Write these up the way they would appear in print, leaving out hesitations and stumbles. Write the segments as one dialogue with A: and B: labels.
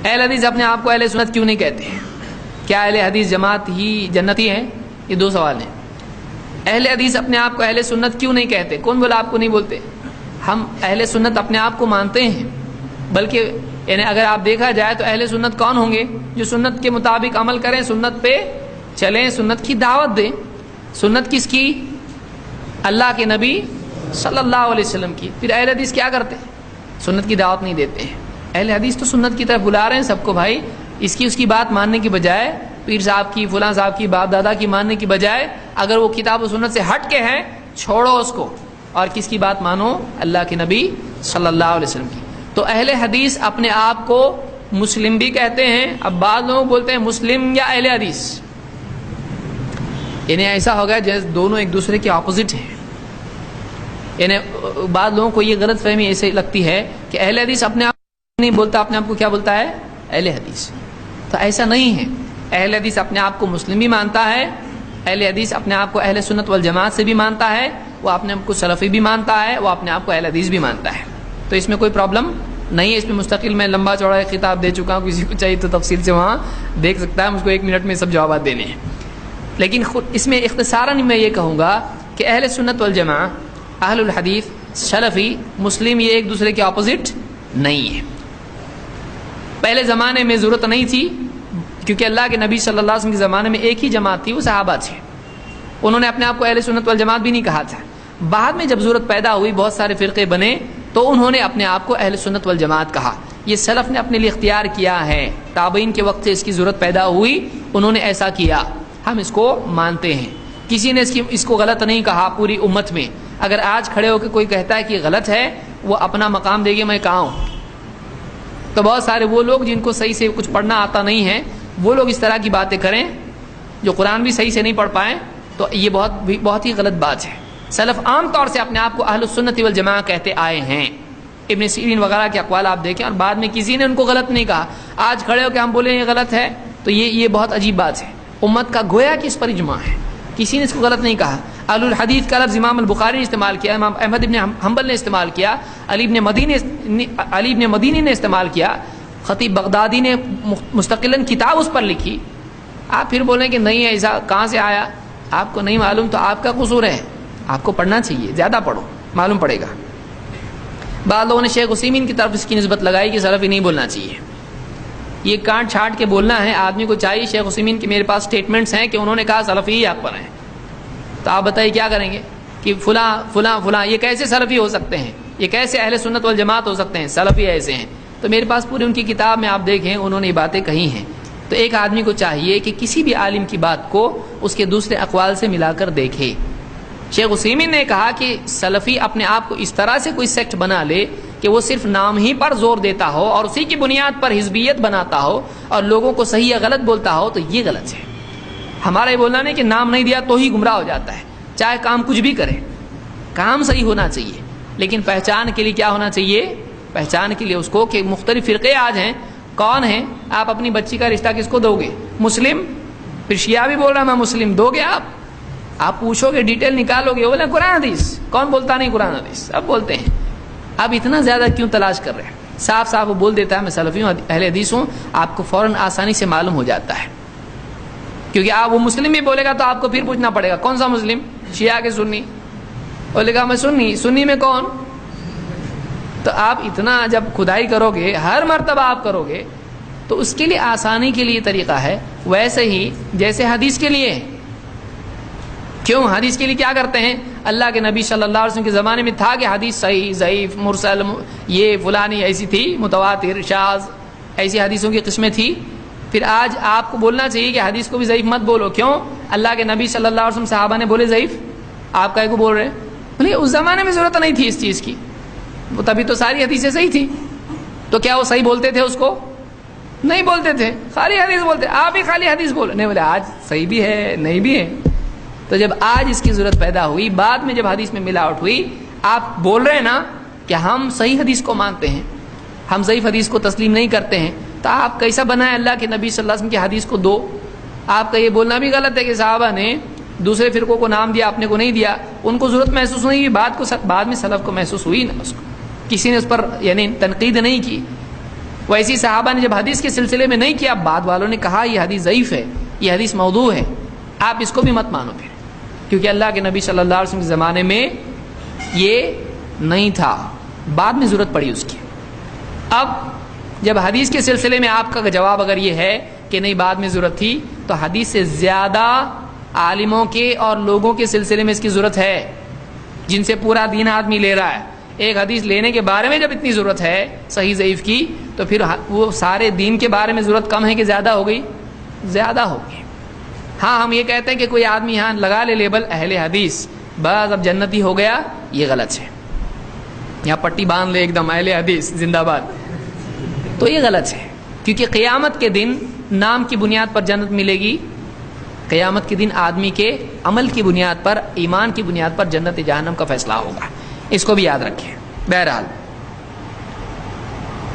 A: اہل حدیث اپنے آپ کو اہل سنت کیوں نہیں کہتے ہیں؟ کیا اہل حدیث جماعت ہی جنتی ہیں؟ یہ دو سوال ہیں. اہل حدیث اپنے آپ کو اہل سنت کیوں نہیں کہتے؟ کون بولا آپ کو نہیں بولتے؟ ہم اہل سنت اپنے آپ کو مانتے ہیں، بلکہ یعنی اگر آپ دیکھا جائے تو اہل سنت کون ہوں گے؟ جو سنت کے مطابق عمل کریں، سنت پہ چلیں، سنت کی دعوت دیں. سنت کس کی؟ اللہ کے نبی صلی اللہ علیہ وسلم کی. پھر اہل حدیث کیا کرتے ہیں؟ سنت کی دعوت نہیں دیتے ہیں. اہل حدیث تو سنت کی طرف بلا رہے ہیں سب کو. بھائی اس کی بات ماننے کی بجائے، پیر صاحب کی، فلاں صاحب کی، باپ دادا کی ماننے کی بجائے، اگر وہ کتاب و سنت سے ہٹ کے ہیں چھوڑو اس کو، اور کس کی بات مانو؟ اللہ کے نبی صلی اللہ علیہ وسلم کی. تو اہل حدیث اپنے آپ کو مسلم بھی کہتے ہیں. اب بعض لوگ بولتے ہیں مسلم یا اہل حدیث، یعنی ایسا ہو گیا جیسے دونوں ایک دوسرے کے اپوزٹ ہیں. یعنی بعض لوگوں کو یہ غلط فہمی ایسے لگتی ہے کہ اہل حدیث اپنے آپ نہیں بولتا، اپنے آپ کو کیا بولتا ہے؟ اہل حدیث. تو ایسا نہیں ہے. اہل حدیث اپنے آپ کو مسلم بھی مانتا ہے، اہل حدیث اپنے آپ کو اہل سنت والجماعت سے بھی مانتا ہے، وہ اپنے آپ کو سلفی بھی مانتا ہے، وہ اپنے آپ کو اہل حدیث بھی مانتا ہے. تو اس میں کوئی پرابلم نہیں ہے. اس میں مستقل میں لمبا چوڑا ایک خطاب دے چکا ہوں، کسی کو چاہیے تو تفصیل سے وہاں دیکھ سکتا ہے. مجھ کو 1 منٹ میں سب جوابات دینے ہیں. لیکن اس میں اختصاراً میں یہ کہوں گا کہ اہل سنت والجماعت، اہل الحدیث، سلفی، مسلم یہ ایک دوسرے کے اپوزٹ نہیں ہے. پہلے زمانے میں ضرورت نہیں تھی، کیونکہ اللہ کے نبی صلی اللہ علیہ وسلم کے زمانے میں ایک ہی جماعت تھی، وہ صحابہ تھے. انہوں نے اپنے آپ کو اہل سنت والجماعت بھی نہیں کہا تھا. بعد میں جب ضرورت پیدا ہوئی، بہت سارے فرقے بنے، تو انہوں نے اپنے آپ کو اہل سنت والجماعت کہا. یہ سلف نے اپنے لیے اختیار کیا ہے. تابعین کے وقت سے اس کی ضرورت پیدا ہوئی، انہوں نے ایسا کیا. ہم اس کو مانتے ہیں. کسی نے اس کو غلط نہیں کہا پوری امت میں. اگر آج کھڑے ہو کے کوئی کہتا ہے کہ غلط ہے، وہ اپنا مقام دے گے میں کہاں ہوں. تو بہت سارے وہ لوگ جن کو صحیح سے کچھ پڑھنا آتا نہیں ہے، وہ لوگ اس طرح کی باتیں کریں جو قرآن بھی صحیح سے نہیں پڑھ پائیں، تو یہ بہت ہی غلط بات ہے. سلف عام طور سے اپنے آپ کو اہل السنت والجماعت کہتے آئے ہیں. ابن سیرین وغیرہ کے اقوال آپ دیکھیں، اور بعد میں کسی نے ان کو غلط نہیں کہا. آج کھڑے ہو کے ہم بولیں یہ غلط ہے، تو یہ بہت عجیب بات ہے. امت کا گویا کہ اس پر اجماع ہے، کسی نے اس کو غلط نہیں کہا. اہل الحدیث کا لفظ امام البخاری نے استعمال کیا، امام احمد ابن حنبل نے استعمال کیا، علی ابن مدینی نے استعمال کیا، خطیب بغدادی نے مستقلاً کتاب اس پر لکھی. آپ پھر بولیں کہ نہیں ایسا کہاں سے آیا؟ آپ کو نہیں معلوم تو آپ کا قصور ہے. آپ کو پڑھنا چاہیے، زیادہ پڑھو، معلوم پڑے گا. بعض لوگوں نے شیخ عثیمین کی طرف اس کی نسبت لگائی کہ سلفی نہیں بولنا چاہیے. یہ کاٹ چھاٹ کے بولنا ہے. آدمی کو چاہیے، شیخ عثیمین کے میرے پاس سٹیٹمنٹس ہیں کہ انہوں نے کہا سلفی ہی آپ پر ہیں، تو آپ بتائیے کیا کریں گے کہ فلاں فلاں فلاں یہ کیسے سلفی ہو سکتے ہیں؟ یہ کیسے اہل سنت والجماعت ہو سکتے ہیں؟ سلفی ایسے ہیں. تو میرے پاس پوری ان کی کتاب میں آپ دیکھیں، انہوں نے یہ باتیں کہی ہیں. تو ایک آدمی کو چاہیے کہ کسی بھی عالم کی بات کو اس کے دوسرے اقوال سے ملا کر دیکھے. شیخ عثیمین نے کہا کہ سلفی اپنے آپ کو اس طرح سے کوئی سیکٹ بنا لے کہ وہ صرف نام ہی پر زور دیتا ہو اور اسی کی بنیاد پر حزبیت بناتا ہو اور لوگوں کو صحیح یا غلط بولتا ہو، تو یہ غلط ہے. ہمارا یہ بولنا نہیں کہ نام نہیں دیا تو ہی گمراہ ہو جاتا ہے. چاہے کام کچھ بھی کرے، کام صحیح ہونا چاہیے، لیکن پہچان کے لیے کیا ہونا چاہیے؟ پہچان کے لیے اس کو کہ مختلف فرقے آج ہیں. کون ہیں؟ آپ اپنی بچی کا رشتہ کس کو دو گے؟ مسلم. پھر شیعہ بھی بول رہا میں مسلم، دو گے آپ پوچھو گے، ڈیٹیل نکالو گے، بولے قرآن حدیث. کون بولتا نہیں قرآن حدیث؟ اب بولتے ہیں. اب اتنا زیادہ کیوں تلاش کر رہے ہیں؟ صاف صاف وہ بول دیتا ہے میں سلفی ہوں، اہل حدیث ہوں، آپ کو فوراً آسانی سے معلوم ہو جاتا ہے. کیونکہ آپ وہ مسلم بھی بولے گا تو آپ کو پھر پوچھنا پڑے گا کون سا مسلم، شیعہ کے سنی؟ بولے گا میں سنی میں کون؟ تو آپ اتنا جب کھدائی کرو گے، ہر مرتبہ آپ کرو گے، تو اس کے لیے آسانی کے لیے طریقہ ہے. ویسے ہی جیسے حدیث کے لیے، کیوں حدیث کے لیے کیا کرتے ہیں؟ اللہ کے نبی صلی اللہ علیہ وسلم کے زمانے میں تھا کہ حدیث صحیح، ضعیف، مرسل، یہ فلانی ایسی تھی، متواتر، شاذ، ایسی حدیثوں کی قسمیں تھی. پھر آج آپ کو بولنا چاہیے کہ حدیث کو بھی ضعیف مت بولو. کیوں؟ اللہ کے نبی صلی اللہ علیہ وسلم صحابہ نے بولے ضعیف، آپ کائے کو بول رہے ہیں؟ بولے اس زمانے میں ضرورت نہیں تھی اس چیز کی، وہ تبھی تو ساری حدیثیں صحیح تھی. تو کیا وہ صحیح بولتے تھے؟ اس کو نہیں بولتے تھے، خالی حدیث بولتے. آپ ہی خالی حدیث بولے نہیں، بولے آج صحیح بھی ہے نہیں بھی ہے. تو جب آج اس کی ضرورت پیدا ہوئی، بعد میں جب حدیث میں ملاوٹ ہوئی، آپ بول رہے ہیں نا کہ ہم صحیح حدیث کو مانتے ہیں، ہم ضعیف حدیث کو تسلیم نہیں کرتے ہیں، تو آپ کیسا بنائیں اللہ کے نبی صلی اللہ علیہ وسلم کی حدیث کو دو؟ آپ کا یہ بولنا بھی غلط ہے کہ صحابہ نے دوسرے فرقوں کو نام دیا، اپنے کو نہیں دیا. ان کو ضرورت محسوس نہیں ہوئی، بعد میں سلف کو محسوس ہوئی نا، اس کو کسی نے اس پر یعنی تنقید نہیں کی. ویسی صحابہ نے جب حدیث کے سلسلے میں نہیں کیا، بعد والوں نے کہا یہ حدیث ضعیف ہے، یہ حدیث موضوع ہے، آپ اس کو بھی مت مانو پھر، کیونکہ اللہ کے نبی صلی اللہ علیہ وسلم کے زمانے میں یہ نہیں تھا، بعد میں ضرورت پڑی اس کی۔ اب جب حدیث کے سلسلے میں آپ کا جواب اگر یہ ہے کہ نہیں بعد میں ضرورت تھی، تو حدیث سے زیادہ عالموں کے اور لوگوں کے سلسلے میں اس کی ضرورت ہے، جن سے پورا دین آدمی لے رہا ہے۔ ایک حدیث لینے کے بارے میں جب اتنی ضرورت ہے صحیح ضعیف کی، تو پھر وہ سارے دین کے بارے میں ضرورت کم ہے کہ زیادہ ہو گئی؟ زیادہ ہوگی۔ ہاں ہم یہ کہتے ہیں کہ کوئی آدمی یہاں لگا لے لیبل اہل حدیث، بس اب جنتی ہو گیا، یہ غلط ہے۔ یہاں پٹی باندھ لے ایک دم اہل حدیث زندہ باد، تو یہ غلط ہے، کیونکہ قیامت کے دن نام کی بنیاد پر جنت ملے گی، قیامت کے دن آدمی کے عمل کی بنیاد پر، ایمان کی بنیاد پر جنت جہنم کا فیصلہ ہوگا، اس کو بھی یاد رکھیں۔ بہرحال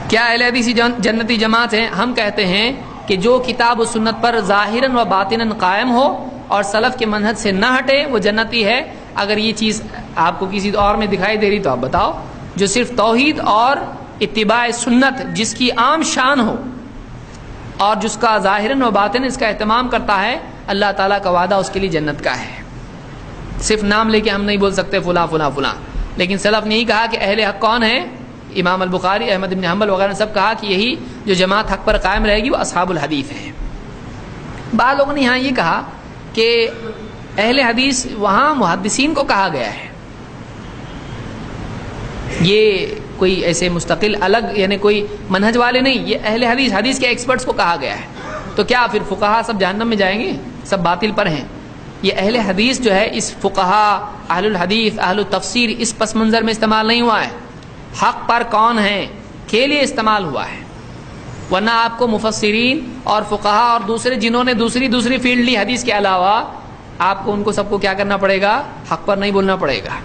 A: کیا اہل حدیث جنتی جماعت ہیں؟ ہم کہتے ہیں کہ جو کتاب و سنت پر ظاہراً و باطناً قائم ہو اور سلف کے منہج سے نہ ہٹے وہ جنتی ہے۔ اگر یہ چیز آپ کو کسی اور میں دکھائی دے رہی تو آپ بتاؤ۔ جو صرف توحید اور اتباع سنت جس کی عام شان ہو اور جس کا ظاہراً و باطناً اس کا اہتمام کرتا ہے، اللہ تعالیٰ کا وعدہ اس کے لیے جنت کا ہے۔ صرف نام لے کے ہم نہیں بول سکتے فلاں فلاں فلاں، لیکن سلف نے یہی کہا کہ اہل حق کون ہے؟ امام البخاری، احمد بن حنبل وغیرہ نے سب کہا کہ یہی جو جماعت حق پر قائم رہے گی وہ اصحاب الحدیث ہیں۔ بعض لوگوں نے یہاں یہ کہا کہ اہل حدیث وہاں محدثین کو کہا گیا ہے، یہ کوئی ایسے مستقل الگ یعنی کوئی منہج والے نہیں، یہ اہل حدیث، حدیث کے ایکسپرٹس کو کہا گیا ہے۔ تو کیا پھر فقہا سب جہنم میں جائیں گے؟ سب باطل پر ہیں؟ یہ اہل حدیث جو ہے اس فقہا، اہل الحدیث، اہل التفسیر اس پس منظر میں استعمال نہیں ہوا ہے، حق پر کون ہیں کے لیے استعمال ہوا ہے۔ ورنہ آپ کو مفسرین اور فقہا اور دوسرے جنہوں نے دوسری فیلڈ لی حدیث کے علاوہ، آپ کو ان کو سب کو کیا کرنا پڑے گا؟ حق پر نہیں بولنا پڑے گا۔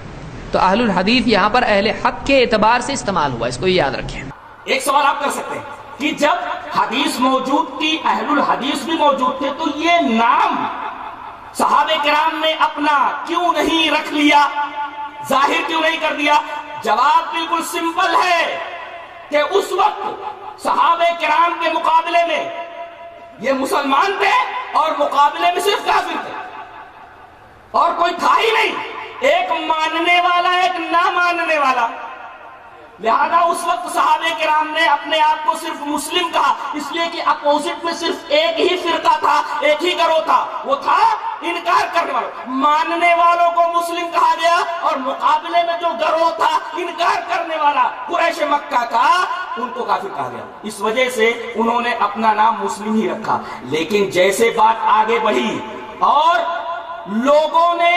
A: تو اہل الحدیث یہاں پر اہل حق کے اعتبار سے استعمال ہوا، اس کو یاد رکھیں۔
B: ایک سوال آپ کر سکتے ہیں کہ جب حدیث موجود تھی، اہل الحدیث بھی موجود تھے، تو یہ نام صحابہ کرام نے اپنا کیوں نہیں رکھ لیا، ظاہر کیوں نہیں کر دیا؟ جواب بالکل سمپل ہے کہ اس وقت صحابہ کرام کے مقابلے میں یہ مسلمان تھے اور مقابلے میں صرف کافر تھے اور کوئی تھا ہی نہیں، ایک ماننے والا ایک نہ ماننے والا۔ لہذا اس وقت صحابہ کرام نے اپنے آپ کو صرف مسلم کہا، اس لیے کہ اپوزٹ میں صرف ایک ہی فرقہ تھا، ایک ہی گروہ تھا، وہ تھا انکار کرنے والا۔ ماننے والوں کو مسلم کہا گیا اور مقابلے میں جو گروہ تھا انکار کرنے والا قریش مکہ کا، ان کو کافر کہا گیا۔ اس وجہ سے انہوں نے اپنا نام مسلم ہی رکھا۔ لیکن جیسے بات آگے بڑھی اور لوگوں نے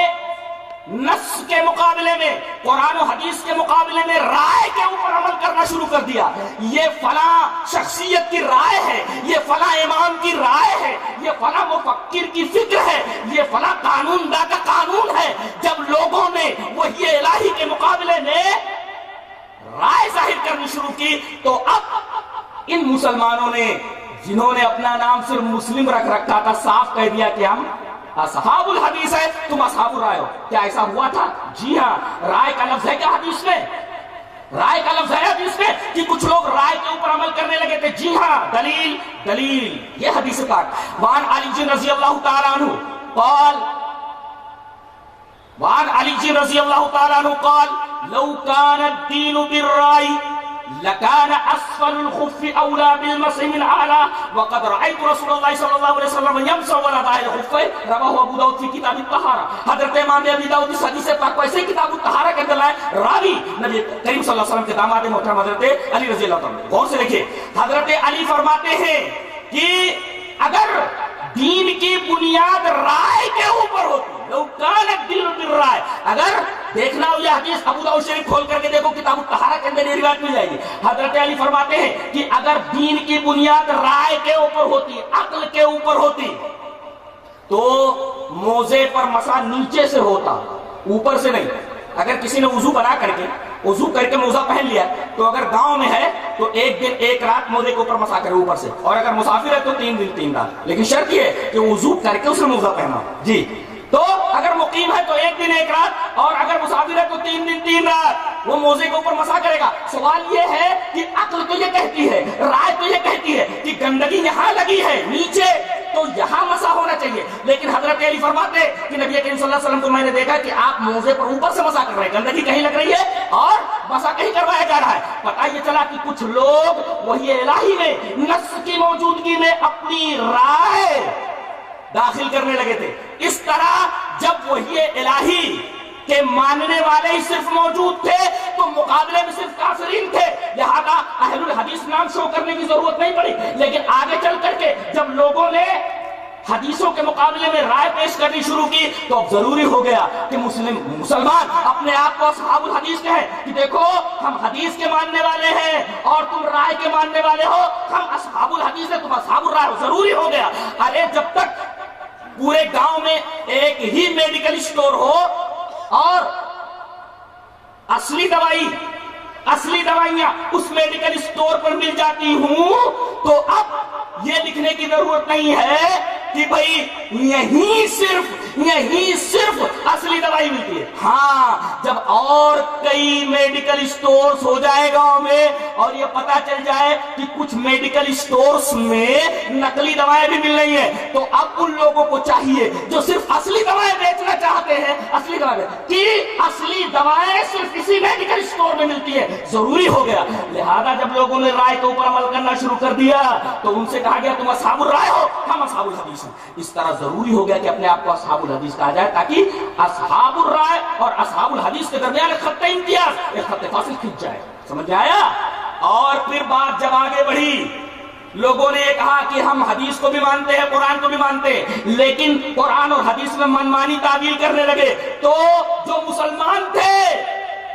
B: نص کے مقابلے میں، قرآن و حدیث کے مقابلے میں رائے کے اوپر عمل کرنا شروع کر دیا، یہ فلاں شخصیت کی رائے ہے، یہ فلاں امام کی رائے ہے، یہ فلاں مفکر کی فکر ہے، یہ فلاں قانون دا کا قانون ہے، جب لوگوں نے وحی الہی کے مقابلے میں رائے ظاہر کرنی شروع کی، تو اب ان مسلمانوں نے جنہوں نے اپنا نام صرف مسلم رکھ رکھا تھا، صاف کہہ دیا کہ ہم اصحاب الحدیث ہے، تم اصحاب الرائے ہو۔ کیا ایسا ہوا تھا؟ جی ہاں۔ رائے کا لفظ ہے کیا حدیث میں؟ رائے کا لفظ ہے حدیث میں کہ کچھ لوگ رائے کے اوپر عمل کرنے لگے تھے؟ جی ہاں۔ دلیل یہ حدیث پاک۔ وعن علی رضی اللہ تعالیٰ عنہ قال، وعن علی رضی اللہ تعالیٰ عنہ قال لو كان الدین بالرائے لكان اسفل الخف اولى بالمسح من اعلى وقد رايت رسول الله صلى الله عليه وسلم يمسح على ظاهر الخف رواه ابو داؤد في كتاب الطهارة۔ حضرت امام ابی داؤد اس حدیث پاک کو ایسے کتاب الطہارہ کے اندر لائے، راوی نبی کریم صلی اللہ علیہ وسلم کے داماد محترم حضرت علی رضی اللہ عنہ۔ غور سے دیکھیں، حضرت علی فرماتے ہیں کہ اگر دین کی بنیاد رائے کے اوپر ہوتی، لو کان الدین بالرائے، اگر دیکھنا ہو یہ حدیث ابو داؤد شریف کھول کر کے دیکھو، کتاب الطہارہ کے اندر یہ روایت مل جائے گی۔ حضرت علی فرماتے ہیں کہ اگر دین کی بنیاد رائے کے اوپر ہوتی، عقل کے اوپر ہوتی، تو موزے پر مسا نیچے سے ہوتا، اوپر سے نہیں۔ اگر کسی نے وضو بنا کر کے موزہ پہن لیا، تو اگر گاؤں میں ہے تو ایک دن ایک رات موزے کے اوپر مسا کرے اوپر سے، اور اگر مسافر ہے تو 3 دن 3 رات، لیکن شرط یہ ہے کہ وضو کر کے اس نے موزہ پہنا۔ جی، تو اگر مقیم ہے تو 1 دن 1 رات، اور اگر مسافر ہے تو 3 دن 3 رات۔ وہ موزے کے اوپر مسح کرے گا. سوال یہ ہے کہ عقل تو یہ کہتی ہے, رائے تو یہ کہتی ہے کہ گندگی یہاں لگی ہے نیچے تو یہاں مسح ہونا چاہیے, لیکن حضرت علی فرماتے کہ نبی کریم صلی اللہ علیہ وسلم کو میں نے دیکھا کہ آپ موزے پر اوپر سے مسح کر رہے ہیں, گندگی کہیں لگ رہی ہے اور مسح کہیں کروایا جا رہا ہے. پتہ یہ چلا کہ کچھ لوگ وحی الہی میں نص کی موجودگی میں اپنی رائے داخل کرنے لگے تھے. اس طرح جب وحی الہی کہ ماننے والے ہی صرف موجود تھے تو مقابلے میں صرف کافرین تھے, لہذا اہل الحدیث نام شو کرنے کی ضرورت نہیں پڑی. لیکن آگے چل کر کے جب لوگوں نے حدیثوں کے مقابلے میں رائے پیش کرنی شروع کی تو اب ضروری ہو گیا کہ مسلمان اپنے آپ کو اصحاب الحدیث کہیں کہ دیکھو ہم حدیث کے ماننے والے ہیں اور تم رائے کے ماننے والے ہو, ہم اصحاب الحدیث ہیں تم اصحاب الرائے ہو. ضروری ہو گیا. ارے جب تک پورے گاؤں میں ایک ہی میڈیکل اسٹور ہو اور اصلی دوائیاں اس میڈیکل اسٹور پر مل جاتی ہوں تو اب یہ لکھنے کی ضرورت نہیں ہے کہ بھئی یہیں صرف اصلی دوائی ملتی ہے. ہاں جب اور کئی میڈیکل اسٹورز ہو جائے گاؤں میں اور یہ پتا چل جائے کہ کچھ میڈیکل اسٹورز میں نقلی دوائیں بھی مل رہی ہیں تو اب ان لوگوں کو چاہیے جو صرف اصلی دوائیں بیچنا چاہتے ہیں کہ اصلی دوائیں صرف اسی میڈیکل اسٹور میں ملتی ہے. ضروری ہو گیا. لہذا جب لوگوں نے رائے کے اوپر عمل کرنا شروع کر دیا تو ان سے کہا گیا تم اصحاب الرائے ہو, ہم اصحاب الحدیث ہیں. اس طرح ضروری ہو گیا کہ اپنے آپ کو اصحاب الحدیث کہا جائے تاکہ اصحاب الرائے اور اصحاب الحدیث کے درمیان ایک خط امتیاز, ایک خط فاصل کھنچ جائے. سمجھ میں آیا؟ اور پھر بات جب آگے بڑھی لوگوں نے یہ کہا کہ ہم حدیث کو بھی مانتے ہیں قرآن کو بھی مانتے ہیں, لیکن قرآن اور حدیث میں منمانی تعویل کرنے لگے تو جو مسلمان تھے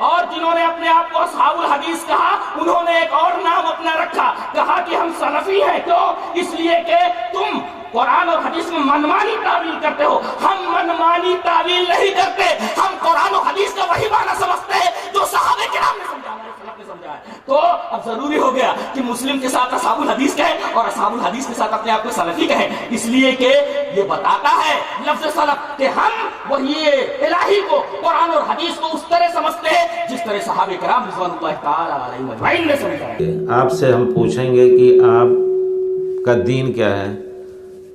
B: اور جنہوں نے اپنے آپ کو اصحاب الحدیث کہا انہوں نے ایک اور نام اپنا رکھا, کہا کہ ہم سلفی ہیں. کیوں؟ اس لیے کہ تم قرآن اور حدیث میں منمانی تعویل کرتے ہو. ہم منمانی تعویل نہیں کرتے, ہم قرآن اور حدیث کا وہی معنی سمجھتے ہیں جو صحابہ کرام نے سمجھا ہے. تو اب ضروری ہو گیا کہ مسلم کے ساتھ اصحاب الحدیث کہیں اور اصحاب الحدیث کے ساتھ اپنے آپ کو سلفی کہیں, اس لیے کہ یہ بتاتا ہے لفظ سلف کہ ہم وحی الہی کو قرآن اور حدیث کو اس طرح سمجھتے ہیں جس طرح صحابہ کرام رضوان اللہ تعالی علیہم اجمعین نے سمجھا ہے.
C: آپ سے ہم پوچھیں گے کہ آپ کا دین کیا ہے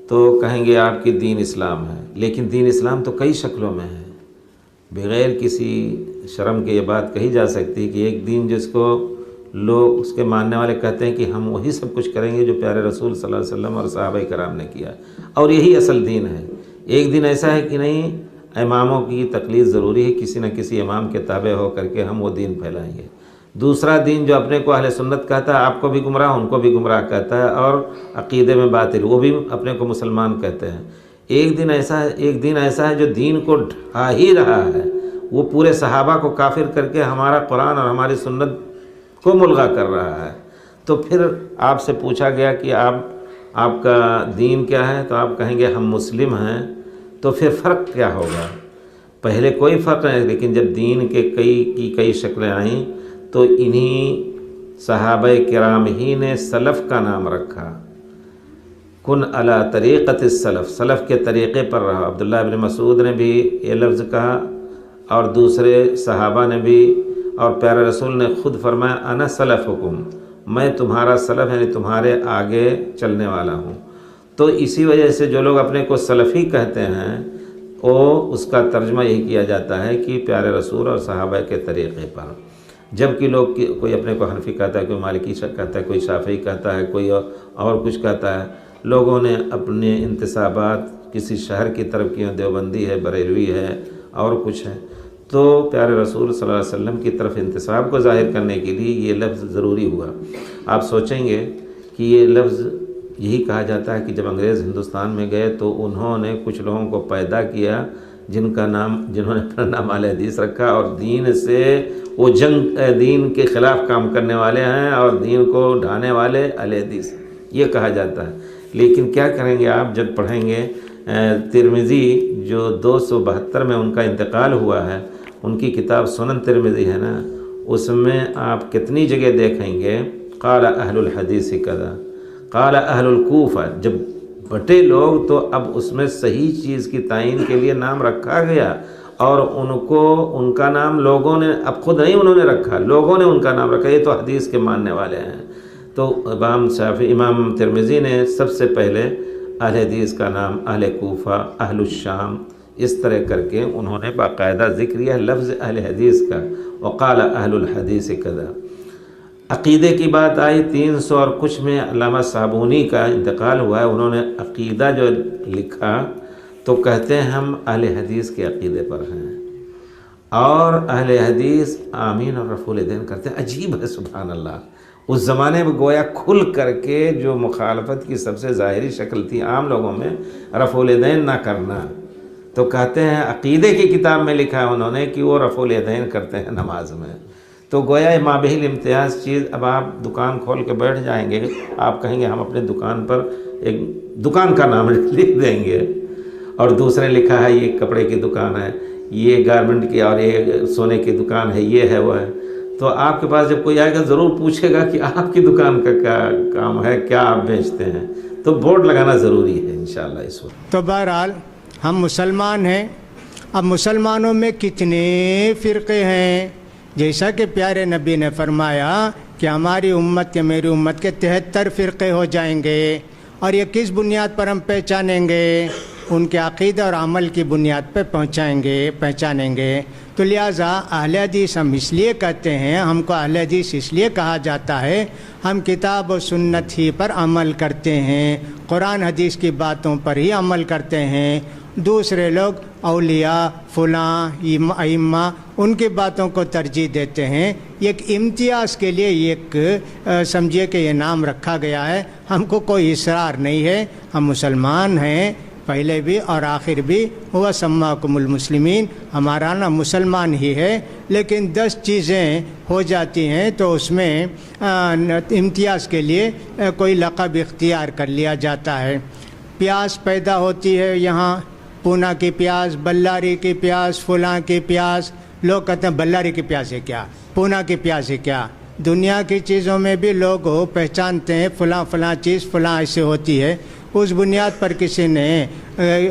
C: تو کہیں گے آپ کی دین اسلام ہے, لیکن دین اسلام تو کئی شکلوں میں ہے. بغیر کسی شرم کے یہ بات کہی جا سکتی کہ ایک دین جس کو لوگ اس کے ماننے والے کہتے ہیں کہ ہم وہی سب کچھ کریں گے جو پیارے رسول صلی اللہ علیہ وسلم اور صحابہ کرام نے کیا اور یہی اصل دین ہے. ایک دن ایسا ہے کہ نہیں, اماموں کی تقلید ضروری ہے, کسی نہ کسی امام کے تابع ہو کر کے ہم وہ دین پھیلائیں گے. دوسرا دین جو اپنے کو اہل سنت کہتا ہے, آپ کو بھی گمراہ ان کو بھی گمراہ کہتا ہے اور عقیدے میں باطل, وہ بھی اپنے کو مسلمان کہتے ہیں. ایک دن ایسا ہے جو دین کو ڈھا ہی رہا ہے, وہ پورے صحابہ کو کافر کر کے ہمارا قرآن اور ہماری سنت کو ملغا کر رہا ہے. تو پھر آپ سے پوچھا گیا کہ آپ کا دین کیا ہے تو آپ کہیں گے ہم مسلم ہیں. تو پھر فرق کیا ہوگا؟ پہلے کوئی فرق نہیں, لیکن جب دین کے کئی شکلیں آئیں تو انہی صحابہ کرام ہی نے سلف کا نام رکھا. کن علی طریقت السلف, سلف کے طریقے پر رہا. عبداللہ ابن مسعود نے بھی یہ لفظ کہا اور دوسرے صحابہ نے بھی, اور پیارے رسول نے خود فرمایا انا سلفکم, میں تمہارا سلف یعنی تمہارے آگے چلنے والا ہوں. تو اسی وجہ سے جو لوگ اپنے کو سلفی کہتے ہیں وہ اس کا ترجمہ یہی کیا جاتا ہے کہ پیارے رسول اور صحابہ کے طریقے پر. جبکہ لوگ کوئی اپنے کو حنفی کہتا ہے, کوئی مالکی کہتا ہے, کوئی شافعی کہتا ہے, کوئی اور کچھ کہتا ہے. لوگوں نے اپنے انتسابات کسی شہر کی طرف کیے, دیوبندی ہے, بریلوی ہے اور کچھ ہے. تو پیارے رسول صلی اللہ علیہ وسلم کی طرف انتساب کو ظاہر کرنے کے لیے یہ لفظ ضروری ہوا. آپ سوچیں گے کہ یہ لفظ یہی کہا جاتا ہے کہ جب انگریز ہندوستان میں گئے تو انہوں نے کچھ لوگوں کو پیدا کیا جنہوں نے اپنا نام اہل حدیث رکھا, اور دین سے وہ دین کے خلاف کام کرنے والے ہیں اور دین کو ڈھانے والے اہل حدیث, یہ کہا جاتا ہے. لیکن کیا کریں گے آپ جب پڑھیں گے ترمذی جو 272 میں ان کا انتقال ہوا ہے, ان کی کتاب سنن ترمذی ہے نا, اس میں آپ کتنی جگہ دیکھیں گے قال اہل الحدیث کذا, قال اہل الکوفہ. جب بٹے لوگ تو اب اس میں صحیح چیز کی تعین کے لیے نام رکھا گیا اور ان کو ان کا نام لوگوں نے، اب خود نہیں انہوں نے رکھا، لوگوں نے ان کا نام رکھا، یہ تو حدیث کے ماننے والے ہیں. تو امام ترمذی نے سب سے پہلے اہل حدیث کا نام اہل کوفہ، اہل الشام، اس طرح کر کے انہوں نے باقاعدہ ذکر ہے لفظ اہل حدیث کا. وقال اہل الحدیث کذا. عقیدے کی بات آئی 300 اور کچھ میں علامہ صابونی کا انتقال ہوا ہے. انہوں نے عقیدہ جو لکھا تو کہتے ہیں ہم اہل حدیث کے عقیدے پر ہیں، اور اہل حدیث آمین اور رفع الیدین کرتے ہیں. عجیب ہے، سبحان اللہ. اس زمانے میں گویا کھل کر کے جو مخالفت کی سب سے ظاہری شکل تھی عام لوگوں میں، رفع الیدین نہ کرنا، تو کہتے ہیں عقیدے کی کتاب میں لکھا ہے انہوں نے کہ وہ رفع الیدین کرتے ہیں نماز میں. تو گویا مابہ الامتیاز چیز. اب آپ دکان کھول کے بیٹھ جائیں گے، آپ کہیں گے ہم اپنے دکان پر ایک دکان کا نام لکھ دیں گے، اور دوسرے لکھا ہے یہ کپڑے کی دکان ہے، یہ گارمنٹ کی، اور یہ سونے کی دکان ہے، یہ ہے وہ ہے. تو آپ کے پاس جب کوئی آئے گا ضرور پوچھے گا کہ آپ کی دکان کا کیا کام ہے، کیا آپ بیچتے ہیں. تو بورڈ لگانا ضروری ہے انشاءاللہ اس وقت.
D: تو بہرحال ہم مسلمان ہیں. اب مسلمانوں میں کتنے فرقے ہیں؟ جیسا کہ پیارے نبی نے فرمایا کہ ہماری امت کے، میری امت کے 73 فرقے ہو جائیں گے. اور یہ کس بنیاد پر ہم پہچانیں گے؟ ان کے عقیدہ اور عمل کی بنیاد پہ پہچانیں گے. تو لہٰذا اہل حدیث ہم اس لیے کہتے ہیں، ہم کو اہل حدیث اس لیے کہا جاتا ہے، ہم کتاب و سنت ہی پر عمل کرتے ہیں، قرآن حدیث کی باتوں پر ہی عمل کرتے ہیں. دوسرے لوگ اولیاء فلاں ائمہ ان کی باتوں کو ترجیح دیتے ہیں. ایک امتیاز کے لیے ایک سمجھیے کہ یہ نام رکھا گیا ہے. ہم کو کوئی اصرار نہیں ہے، ہم مسلمان ہیں پہلے بھی اور آخر بھی. ہوا سماکم المسلمین، ہمارا نام مسلمان ہی ہے. لیکن 10 چیزیں ہو جاتی ہیں تو اس میں امتیاز کے لیے کوئی لقب اختیار کر لیا جاتا ہے. پیاس پیدا ہوتی ہے یہاں، پونا کی پیاس، بلاری کی پیاس، فلاں کی پیاس. لوگ کہتے ہیں بلاری کی پیاس ہے کیا، پونا کی پیاس ہے کیا. دنیا کی چیزوں میں بھی لوگ پہچانتے ہیں فلاں چیز فلاں ایسے ہوتی ہے. اس بنیاد پر کسی نے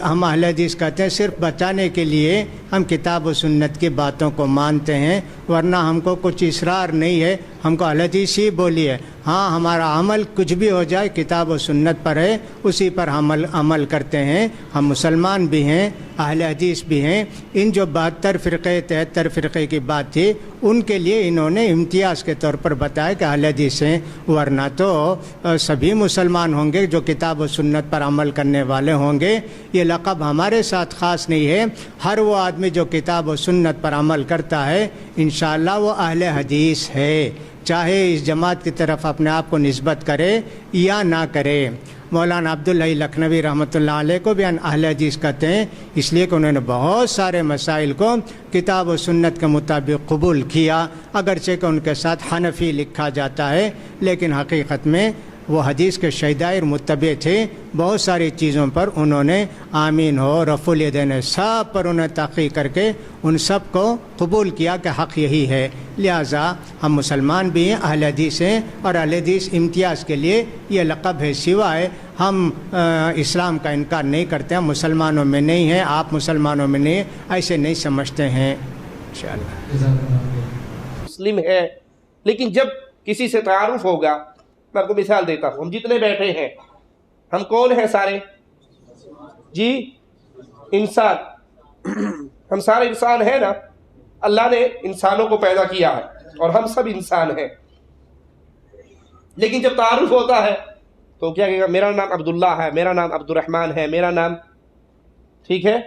D: ہم اہل حدیث کہتے ہیں صرف بچانے کے لیے ہم کتاب و سنت کی باتوں کو مانتے ہیں، ورنہ ہم کو کچھ اصرار نہیں ہے. ہم کو اہل حدیث ہی بولی ہے. ہاں ہمارا عمل کچھ بھی ہو جائے کتاب و سنت پر ہے، اسی پر عمل کرتے ہیں. ہم مسلمان بھی ہیں، اہل حدیث بھی ہیں. ان جو 72 فرقے 73 فرقے کی بات تھی ان کے لیے انہوں نے امتیاز کے طور پر بتایا کہ اہل حدیث ہیں، ورنہ تو سبھی مسلمان ہوں گے جو کتاب و سنت پر عمل کرنے والے ہوں گے. یہ لقب ہمارے ساتھ خاص نہیں ہے. ہر وہ آدمی جو کتاب و سنت پر عمل کرتا ہے انشاءاللہ وہ اہل حدیث ہے، چاہے اس جماعت کی طرف اپنے آپ کو نسبت کرے یا نہ کرے. مولانا عبداللہ لکھنوی رحمۃ اللہ علیہ کو بھی اہل حدیث کہتے ہیں، اس لیے کہ انہوں نے بہت سارے مسائل کو کتاب و سنت کے مطابق قبول کیا، اگرچہ کہ ان کے ساتھ حنفی لکھا جاتا ہے، لیکن حقیقت میں وہ حدیث کے شیدائر متبع تھے. بہت ساری چیزوں پر انہوں نے آمین ہو، رفع الیدین سب پر انہیں تحقیق کر کے ان سب کو قبول کیا کہ حق یہی ہے. لہٰذا ہم مسلمان بھی ہیں، اہل حدیث ہیں، اور اہل حدیث امتیاز کے لیے یہ لقب ہے. سوائے ہم اسلام کا انکار نہیں کرتے ہیں، مسلمانوں میں نہیں ہیں، آپ مسلمانوں میں نہیں ہیں، ایسے نہیں سمجھتے ہیں انشاءاللہ.
E: مسلم ہے، لیکن جب کسی سے تعارف ہوگا، میں آپ کو مثال دیتا ہوں. ہم جتنے بیٹھے ہیں ہم کون ہیں سارے؟ جی انسان. ہم سارے انسان ہیں نا. اللہ نے انسانوں کو پیدا کیا ہے اور ہم سب انسان ہیں. لیکن جب تعارف ہوتا ہے تو کیا کہے گا؟ میرا نام عبداللہ ہے، میرا نام عبد الرحمن ہے، میرا نام ٹھیک ہے،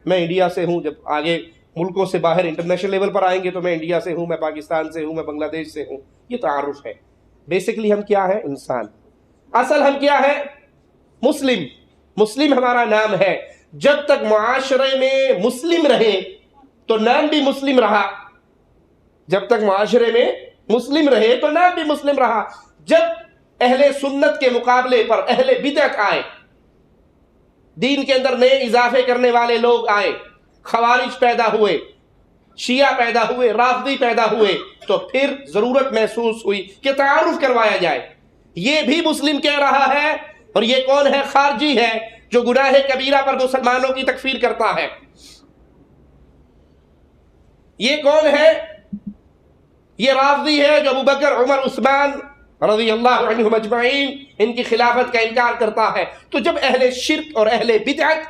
E: میں انڈیا سے ہوں. جب آگے ملکوں سے باہر انٹرنیشنل لیول پر آئیں گے تو میں انڈیا سے ہوں، میں پاکستان سے ہوں، میں بنگلہ دیش سے ہوں. یہ تعارف ہے. بیسیکلی ہم کیا ہیں؟ انسان. اصل ہم کیا ہیں؟ مسلم. مسلم ہمارا نام ہے. جب تک معاشرے میں مسلم رہے تو نام بھی مسلم رہا. جب تک معاشرے میں مسلم رہے تو نام بھی مسلم رہا. جب اہل سنت کے مقابلے پر اہل بدعت آئے، دین کے اندر نئے اضافے کرنے والے لوگ آئے، خوارج پیدا ہوئے، شیعہ پیدا ہوئے، رافضی پیدا ہوئے، تو پھر ضرورت محسوس ہوئی کہ تعارف کروایا جائے. یہ بھی مسلم کہہ رہا ہے اور یہ کون ہے؟ خارجی ہے جو گناہ کبیرہ پر مسلمانوں کی تکفیر کرتا ہے. یہ کون ہے؟ یہ رافضی ہے جو ابو بکر، عمر، عثمان رضی اللہ عنہم اجمعین ان کی خلافت کا انکار کرتا ہے۔ تو جب اہل شرک اور اہل بدعت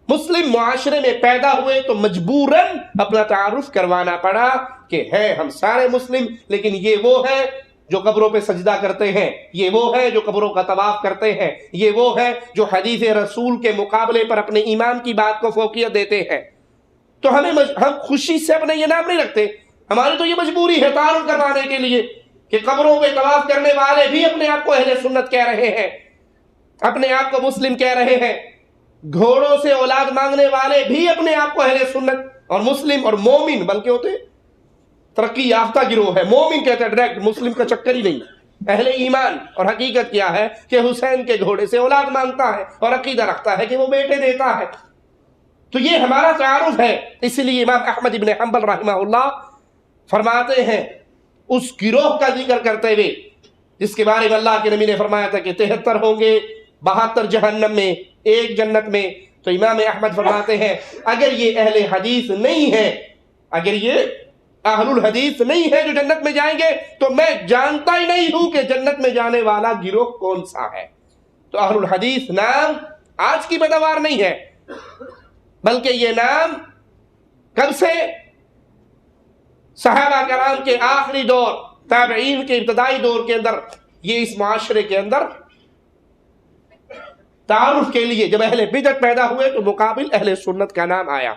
E: مسلم معاشرے میں پیدا ہوئے تو مجبوراً اپنا تعارف کروانا پڑا کہ ہے ہم سارے مسلم، لیکن یہ وہ ہے جو قبروں پہ سجدہ کرتے ہیں، یہ وہ ہے جو قبروں کا طواف کرتے ہیں، یہ وہ ہے جو حدیث رسول کے مقابلے پر اپنے ایمان کی بات کو فوقیت دیتے ہیں۔ تو ہم خوشی سے اپنے یہ نام نہیں رکھتے، ہماری تو یہ مجبوری ہے تعارف کروانے کے لیے کہ قبروں پہ طواف کرنے والے بھی اپنے آپ کو اہل سنت کہہ رہے ہیں، اپنے آپ کو مسلم کہہ رہے ہیں، گھوڑوں سے اولاد مانگنے والے بھی اپنے آپ کو اہل سنت اور مسلم اور مومن بلکہ ہوتے ترقی یافتہ گروہ ہے۔ مومن کہتے ہیں ڈائریکٹ، مسلم کا چکر ہی نہیں، اہل ایمان۔ اور حقیقت کیا ہے کہ حسین کے گھوڑے سے اولاد مانگتا ہے اور عقیدہ رکھتا ہے کہ وہ بیٹے دیتا ہے۔ تو یہ ہمارا تعارف ہے۔ اس لیے امام احمد ابن حنبل رحمہ اللہ فرماتے ہیں اس گروہ کا ذکر کرتے ہوئے جس کے بارے میں اللہ کے نبی نے فرمایا تھا کہ 73 ہوں گے، 72 جہنم میں، 1 جنت میں، تو امام احمد فرماتے ہیں اگر یہ اہل حدیث نہیں ہے، اگر یہ اہل الحدیث نہیں ہے جو جنت میں جائیں گے، تو میں جانتا ہی نہیں ہوں کہ جنت میں جانے والا گروہ کون سا ہے۔ تو اہل الحدیث نام آج کی پیداوار نہیں ہے، بلکہ یہ نام کب سے؟ صحابہ کرام کے آخری دور، تابعین کے ابتدائی دور کے اندر یہ اس معاشرے کے اندر تعارف کے لیے جب اہل بدعت پیدا ہوئے تو مقابل اہل سنت کا نام آیا۔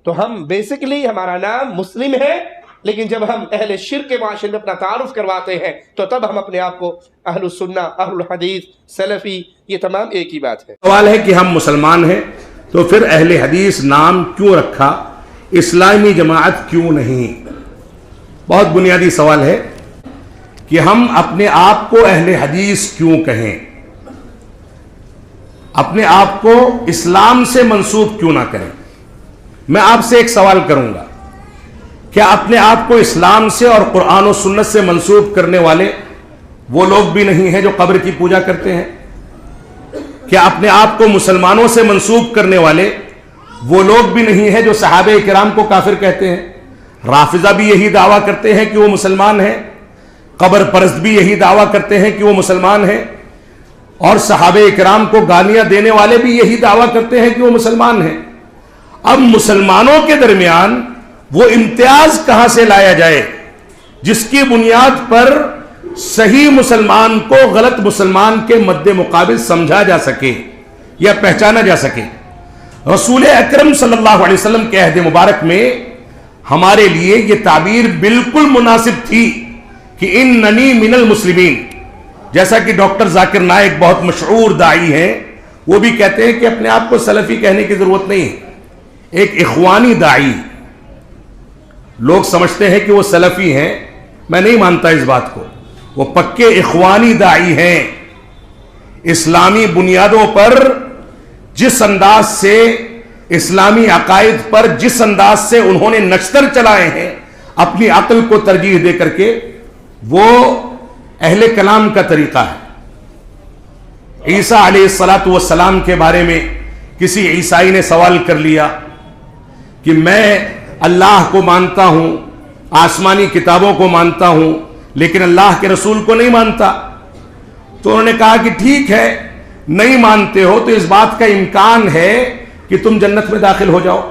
E: تو ہم بیسیکلی ہمارا نام مسلم ہے، لیکن جب ہم اہل شرک کے معاشرے میں اپنا تعارف کرواتے ہیں تو تب ہم اپنے آپ کو اہل السنہ، اہل الحدیث، سلفی، یہ تمام ایک ہی بات ہے۔
F: سوال ہے کہ ہم مسلمان ہیں تو پھر اہل حدیث نام کیوں رکھا، اسلامی جماعت کیوں نہیں؟ بہت بنیادی سوال ہے کہ ہم اپنے آپ کو اہل حدیث کیوں کہیں، اپنے آپ کو اسلام سے منسوب کیوں نہ کریں۔ میں آپ سے ایک سوال کروں گا، کیا اپنے آپ کو اسلام سے اور قرآن و سنت سے منسوب کرنے والے وہ لوگ بھی نہیں ہیں جو قبر کی پوجا کرتے ہیں؟ کیا اپنے آپ کو مسلمانوں سے منسوب کرنے والے وہ لوگ بھی نہیں ہیں جو صحابہ کرام کو کافر کہتے ہیں؟ رافضہ بھی یہی دعویٰ کرتے ہیں کہ وہ مسلمان ہیں، قبر پرست بھی یہی دعویٰ کرتے ہیں کہ وہ مسلمان ہیں، اور صحابہ کرام کو گالیاں دینے والے بھی یہی دعویٰ کرتے ہیں کہ وہ مسلمان ہیں۔ اب مسلمانوں کے درمیان وہ امتیاز کہاں سے لایا جائے جس کی بنیاد پر صحیح مسلمان کو غلط مسلمان کے مد مقابل سمجھا جا سکے یا پہچانا جا سکے؟ رسول اکرم صلی اللہ علیہ وسلم کے عہد مبارک میں ہمارے لیے یہ تعبیر بالکل مناسب تھی کہ اننی من المسلمین، جیسا کہ ڈاکٹر ذاکر نائک بہت مشہور داعی ہیں، وہ بھی کہتے ہیں کہ اپنے آپ کو سلفی کہنے کی ضرورت نہیں ہے، ایک اخوانی داعی۔ لوگ سمجھتے ہیں کہ وہ سلفی ہیں، میں نہیں مانتا اس بات کو، وہ پکے اخوانی داعی ہیں۔ اسلامی بنیادوں پر جس انداز سے، اسلامی عقائد پر جس انداز سے انہوں نے نشتر چلائے ہیں اپنی عقل کو ترجیح دے کر کے، وہ اہل کلام کا طریقہ ہے۔ عیسیٰ علیہ السلام کے بارے میں کسی عیسائی نے سوال کر لیا کہ میں اللہ کو مانتا ہوں، آسمانی کتابوں کو مانتا ہوں، لیکن اللہ کے رسول کو نہیں مانتا۔ تو انہوں نے کہا کہ ٹھیک ہے، نہیں مانتے ہو تو اس بات کا امکان ہے کہ تم جنت میں داخل ہو جاؤ۔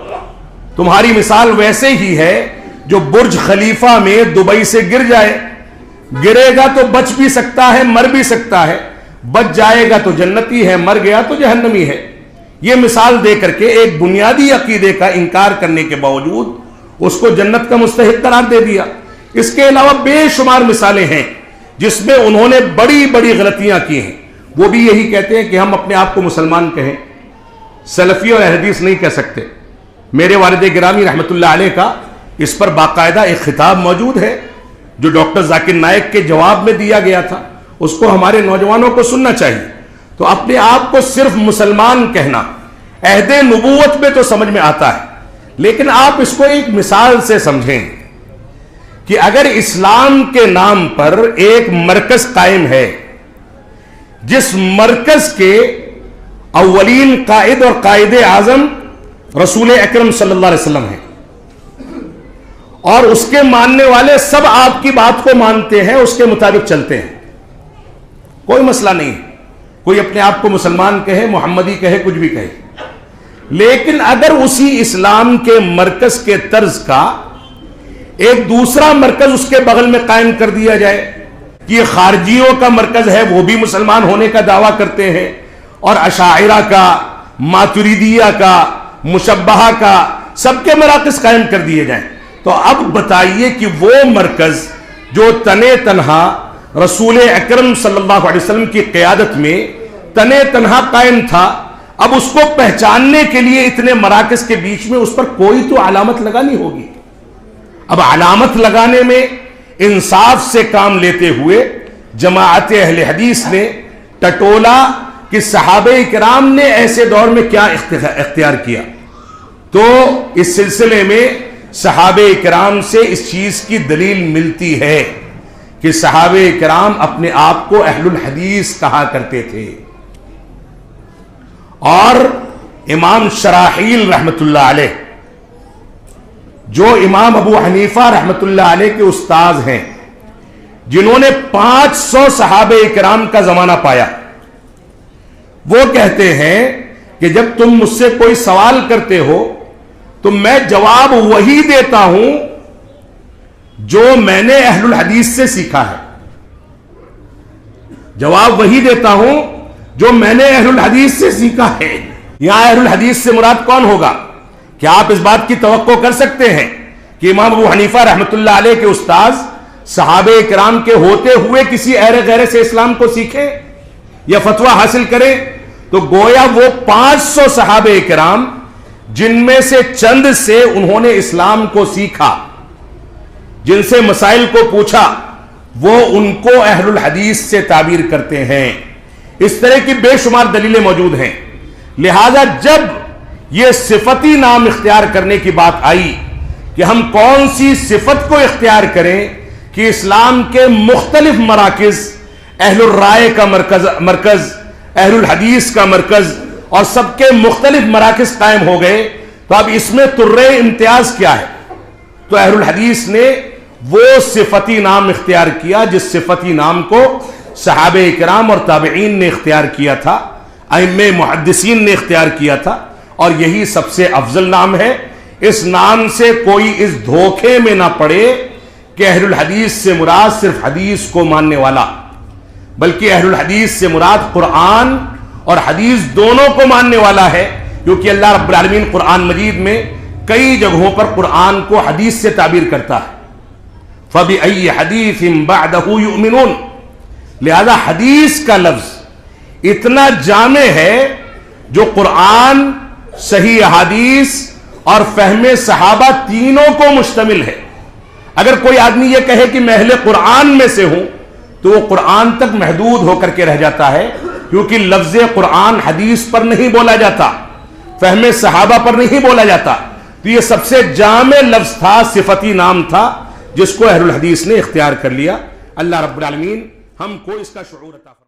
F: تمہاری مثال ویسے ہی ہے جو برج خلیفہ میں دبئی سے گر جائے، گرے گا تو بچ بھی سکتا ہے، مر بھی سکتا ہے، بچ جائے گا تو جنتی ہے، مر گیا تو جہنمی ہے۔ یہ مثال دے کر کے ایک بنیادی عقیدے کا انکار کرنے کے باوجود اس کو جنت کا مستحق قرار دے دیا۔ اس کے علاوہ بے شمار مثالیں ہیں جس میں انہوں نے بڑی بڑی غلطیاں کی ہیں۔ وہ بھی یہی کہتے ہیں کہ ہم اپنے آپ کو مسلمان کہیں، سلفی اور حدیث نہیں کہہ سکتے۔ میرے والد گرامی رحمت اللہ علیہ کا اس پر باقاعدہ ایک خطاب موجود ہے جو ڈاکٹر ذاکر نائک کے جواب میں دیا گیا تھا، اس کو ہمارے نوجوانوں کو سننا چاہیے۔ تو اپنے آپ کو صرف مسلمان کہنا عہد نبوت میں تو سمجھ میں آتا ہے، لیکن آپ اس کو ایک مثال سے سمجھیں کہ اگر اسلام کے نام پر ایک مرکز قائم ہے جس مرکز کے اولین قائد اور قائد اعظم رسول اکرم صلی اللہ علیہ وسلم ہیں، اور اس کے ماننے والے سب آپ کی بات کو مانتے ہیں، اس کے مطابق چلتے ہیں، کوئی مسئلہ نہیں، کوئی اپنے آپ کو مسلمان کہے، محمدی کہے، کچھ بھی کہے، لیکن اگر اسی اسلام کے مرکز کے طرز کا ایک دوسرا مرکز اس کے بغل میں قائم کر دیا جائے کہ یہ خارجیوں کا مرکز ہے، وہ بھی مسلمان ہونے کا دعویٰ کرتے ہیں، اور اشاعرہ کا، ماتریدیہ کا، مشبہہ کا، سب کے مراکز قائم کر دیے جائیں، تو اب بتائیے کہ وہ مرکز جو تنے تنہا رسول اکرم صلی اللہ علیہ وسلم کی قیادت میں تنے تنہا قائم تھا، اب اس کو پہچاننے کے لیے اتنے مراکز کے بیچ میں اس پر کوئی تو علامت لگانی ہوگی۔ اب علامت لگانے میں انصاف سے کام لیتے ہوئے جماعت اہل حدیث نے ٹٹولا کہ صحابہ کرام نے ایسے دور میں کیا اختیار کیا، تو اس سلسلے میں صحابہ کرام سے اس چیز کی دلیل ملتی ہے کہ صحابہ کرام اپنے آپ کو اہل الحدیث کہا کرتے تھے، اور امام شراحیل رحمت اللہ علیہ جو امام ابو حنیفہ رحمت اللہ علیہ کے استاذ ہیں، جنہوں نے 500 صحابہ کرام کا زمانہ پایا، وہ کہتے ہیں کہ جب تم مجھ سے کوئی سوال کرتے ہو تو میں جواب وہی دیتا ہوں جو میں نے اہل الحدیث سے سیکھا ہے، جواب وہی دیتا ہوں جو میں نے اہل الحدیث سے سیکھا ہے۔ یہاں اہل الحدیث سے مراد کون ہوگا؟ کیا آپ اس بات کی توقع کر سکتے ہیں کہ امام ابو حنیفہ رحمت اللہ علیہ کے استاذ صحابہ کرام کے ہوتے ہوئے کسی ایرے غیرے سے اسلام کو سیکھیں یا فتویٰ حاصل کریں؟ تو گویا وہ 500 صحابہ کرام جن میں سے چند سے انہوں نے اسلام کو سیکھا، جن سے مسائل کو پوچھا، وہ ان کو اہل الحدیث سے تعبیر کرتے ہیں۔ اس طرح کی بے شمار دلیلیں موجود ہیں۔ لہذا جب یہ صفتی نام اختیار کرنے کی بات آئی کہ ہم کون سی صفت کو اختیار کریں کہ اسلام کے مختلف مراکز، اہل الرائے کا مرکز، اہل الحدیث کا مرکز، اور سب کے مختلف مراکز قائم ہو گئے، تو اب اس میں طرح امتیاز کیا ہے؟ تو اہل الحدیث نے وہ صفتی نام اختیار کیا جس صفتی نام کو صحابہ کرام اور تابعین نے اختیار کیا تھا، ائمہ محدثین نے اختیار کیا تھا، اور یہی سب سے افضل نام ہے۔ اس نام سے کوئی اس دھوکے میں نہ پڑے کہ اہل الحدیث سے مراد صرف حدیث کو ماننے والا، بلکہ اہل الحدیث سے مراد قرآن اور حدیث دونوں کو ماننے والا ہے، کیونکہ اللہ رب العالمین قرآن مجید میں کئی جگہوں پر قرآن کو حدیث سے تعبیر کرتا ہے۔ فَبِأَيِّ حَدِيثٍ بَعْدَهُ يُؤْمِنُونَ، لہذا حدیث کا لفظ اتنا جامع ہے جو قرآن، صحیح حدیث اور فہم صحابہ تینوں کو مشتمل ہے۔ اگر کوئی آدمی یہ کہے کہ میں اہل قرآن میں سے ہوں تو وہ قرآن تک محدود ہو کر کے رہ جاتا ہے، کیونکہ لفظ قرآن حدیث پر نہیں بولا جاتا، فہم صحابہ پر نہیں بولا جاتا، تو یہ سب سے جامع لفظ تھا، صفتی نام تھا، جس کو اہل الحدیث نے اختیار کر لیا۔ اللہ رب العالمین ہم کو اس کا شعور عطا فرمائے۔